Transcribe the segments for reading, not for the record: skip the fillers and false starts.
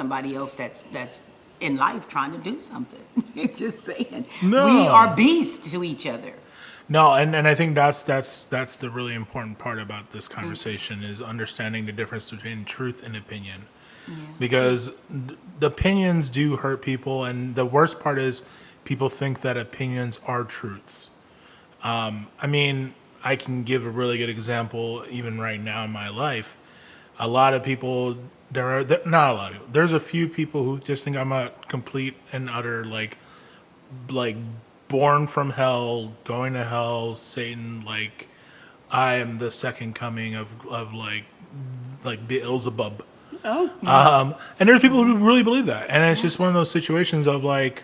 somebody else that's in life trying to do something. Just saying. No. We are beasts to each other. No, and I think that's the really important part about this conversation is understanding the difference between truth and opinion. Yeah. Because the opinions do hurt people, and the worst part is people think that opinions are truths. I mean, I can give a really good example even right now in my life. A lot of people, not a lot of people, there's a few people who just think I'm a complete and utter like born from hell, going to hell, Satan, like I am the second coming of like the 𝒮𝒝. Oh. And there's people who really believe that. And it's just one of those situations of like,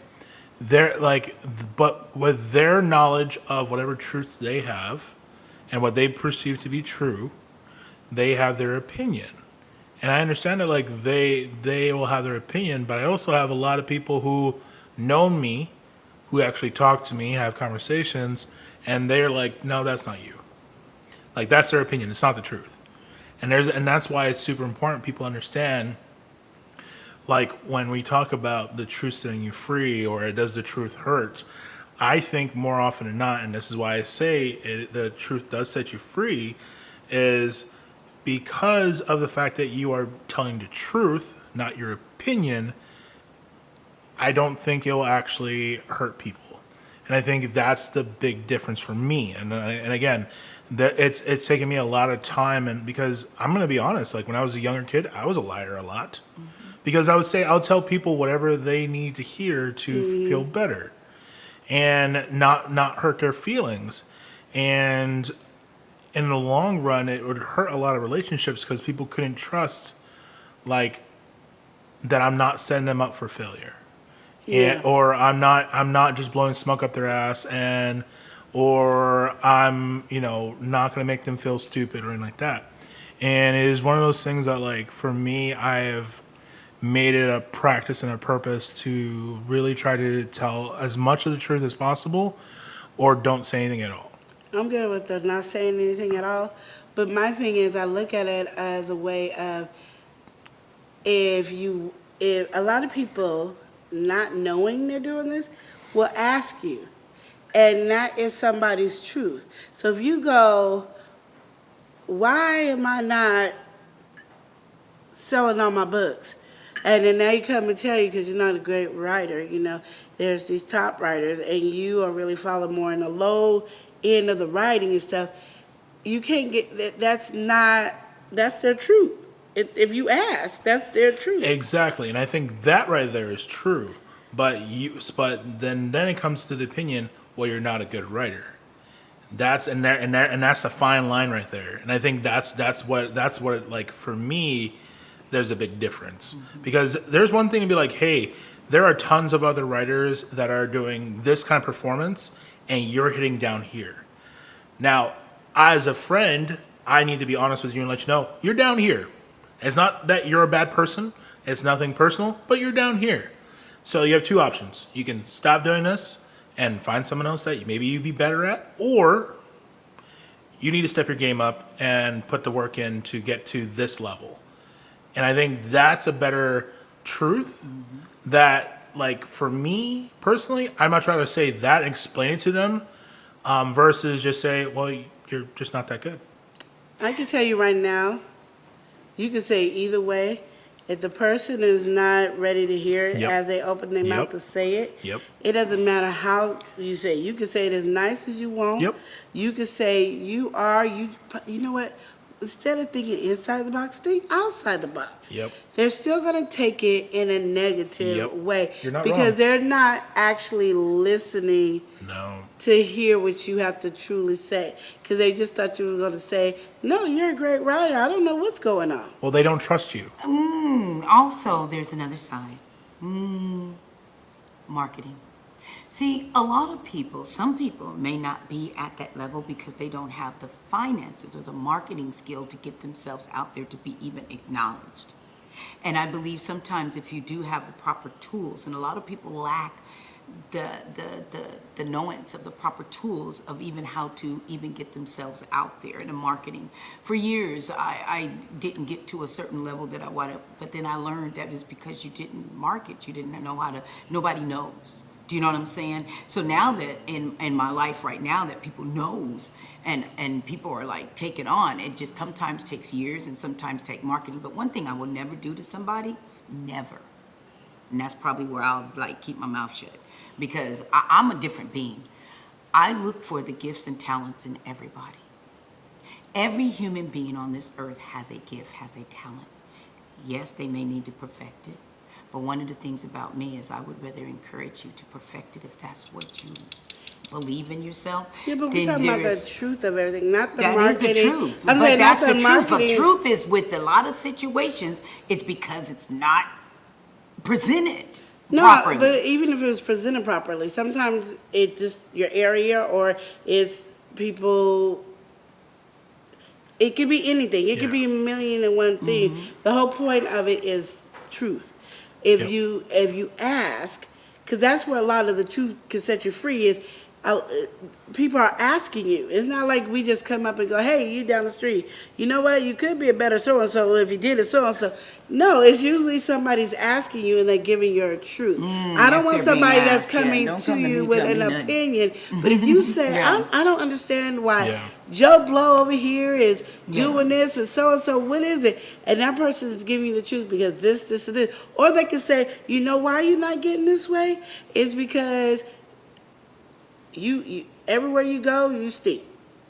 they're like, but with their knowledge of whatever truths they have and what they perceive to be true, they have their opinion. And I understand that like they will have their opinion, but I also have a lot of people who know me, who actually talk to me, have conversations, and they're like, no, that's not you. Like that's their opinion. It's not the truth. And that's why it's super important people understand, like when we talk about the truth setting you free or does the truth hurt, I think more often than not, and this is why I say the truth does set you free, is because of the fact that you are telling the truth, not your opinion. I don't think it will actually hurt people. And I think that's the big difference for me. And again, it's taken me a lot of time, and because I'm going to be honest, like when I was a younger kid, I was a liar a lot. Mm-hmm. Because I'll tell people whatever they need to hear to feel better and not hurt their feelings. And in the long run, it would hurt a lot of relationships because people couldn't trust like that I'm not setting them up for failure. Yeah. Or I'm not just blowing smoke up their ass, or I'm not going to make them feel stupid or anything like that. And it is one of those things that like for me, I have made it a practice and a purpose to really try to tell as much of the truth as possible, or don't say anything at all. I'm good with the not saying anything at all, but my thing is I look at it as a way of if a lot of people not knowing they're doing this will ask you, and that is somebody's truth. So if you go, why am I not selling all my books? And then now you come and tell you because you're not a great writer, there's these top writers and you are really falling more in the low end of the writing and stuff. You can't get that's their truth. If you ask, that's their truth. Exactly, and I think that right there is true. But then it comes to the opinion. Well, you're not a good writer. That's a fine line right there. And I think that's what like for me, there's a big difference. Mm-hmm. Because there's one thing to be like, hey, there are tons of other writers that are doing this kind of performance, and you're hitting down here. Now, as a friend, I need to be honest with you and let you know you're down here. It's not that you're a bad person. It's nothing personal, but you're down here. So you have two options. You can stop doing this and find someone else that maybe you'd be better at, or you need to step your game up and put the work in to get to this level. And I think that's a better truth that, like, for me personally, I'd much rather say that and explain it to them versus just say, well, you're just not that good. I can tell you right now, you can say either way. If the person is not ready to hear it as they open their mouth to say it, it doesn't matter how you say it. You can say it as nice as you want. You can say you know what? Instead of thinking inside the box, think outside the box. They're still going to take it in a negative way because they're not actually listening to hear what you have to truly say, because they just thought you were going to say, no, you're a great writer. I don't know what's going on. Well, they don't trust you. Also, there's another side. Marketing. See, a lot of people, some people may not be at that level because they don't have the finances or the marketing skill to get themselves out there to be even acknowledged. And I believe sometimes if you do have the proper tools, and a lot of people lack the knowance of the proper tools of even how to even get themselves out there in the marketing. For years, I didn't get to a certain level that I wanted, but then I learned that is because you didn't market, you didn't know how to, nobody knows. Do you know what I'm saying? So now that in my life right now that people knows and people are like taking on, it just sometimes takes years and sometimes take marketing. But one thing I will never do to somebody, never. And that's probably where I'll like keep my mouth shut, because I'm a different being. I look for the gifts and talents in everybody. Every human being on this earth has a gift, has a talent. Yes, they may need to perfect it. But one of the things about me is I would rather encourage you to perfect it if that's what you believe in yourself. Yeah, but we're talking about the truth of everything, not the that marketing. That is the truth. But that's the truth. Marketing. The truth is with a lot of situations, it's because it's not presented properly. But even if it was presented properly, sometimes it's just your area or it's people. It could be anything. It could be a million and one thing. Mm-hmm. The whole point of it is truth. If you ask, because that's where a lot of the truth can set you free is, people are asking you. It's not like we just come up and go, hey, you down the street. You know what? You could be a better so-and-so if you did it so-and-so. No, it's usually somebody's asking you and they're giving your truth. I don't want somebody that's coming to you with an opinion. But if you say, I don't understand why Joe Blow over here is doing this and so-and-so, what is it? And that person is giving you the truth because this, and this. Or they can say, you know why you're not getting this way? It's because you everywhere you go, you stink.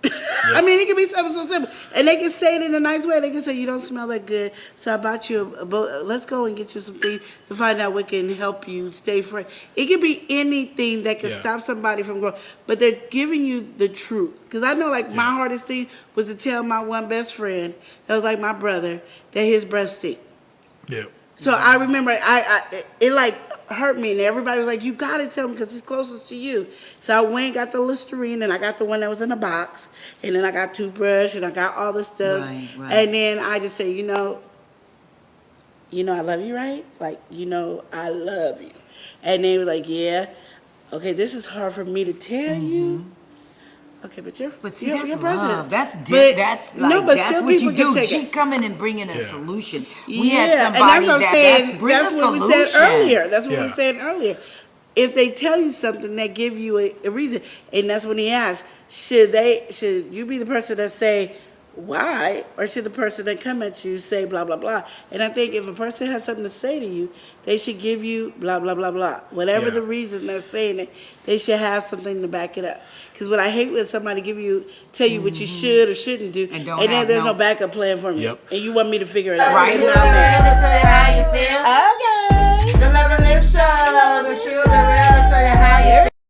I mean, it can be something so simple. And they can say it in a nice way. They can say, you don't smell that good, so I bought you a boat. Let's go and get you some things to find out what can help you stay fresh. It can be anything that can stop somebody from growing. But they're giving you the truth. Because I know, like, my hardest thing was to tell my one best friend, that was like my brother, that his breath stink. Yeah. So I remember, it like hurt me, and everybody was like, you gotta tell him because it's closest to you. So I went and got the Listerine, and I got the one that was in a box, and then I got toothbrush, and I got all this stuff. Right. And then I just say, you know I love you, right? Like, I love you. And they were like, yeah. Okay, this is hard for me to tell you. Okay, but see, that's your love. That's that's what you do. She come in and bring in a solution. We had somebody that's bring a solution. What we said earlier. That's what we said earlier. If they tell you something, they give you a reason, and that's when he asked, should you be the person that say why, or should the person that come at you say blah blah blah? And I think if a person has something to say to you, they should give you blah blah blah blah. Whatever the reason they're saying it, they should have something to back it up. Because what I hate when somebody tell you what you should or shouldn't do, and then there's no backup plan for me, and you want me to figure it out. Right. Okay.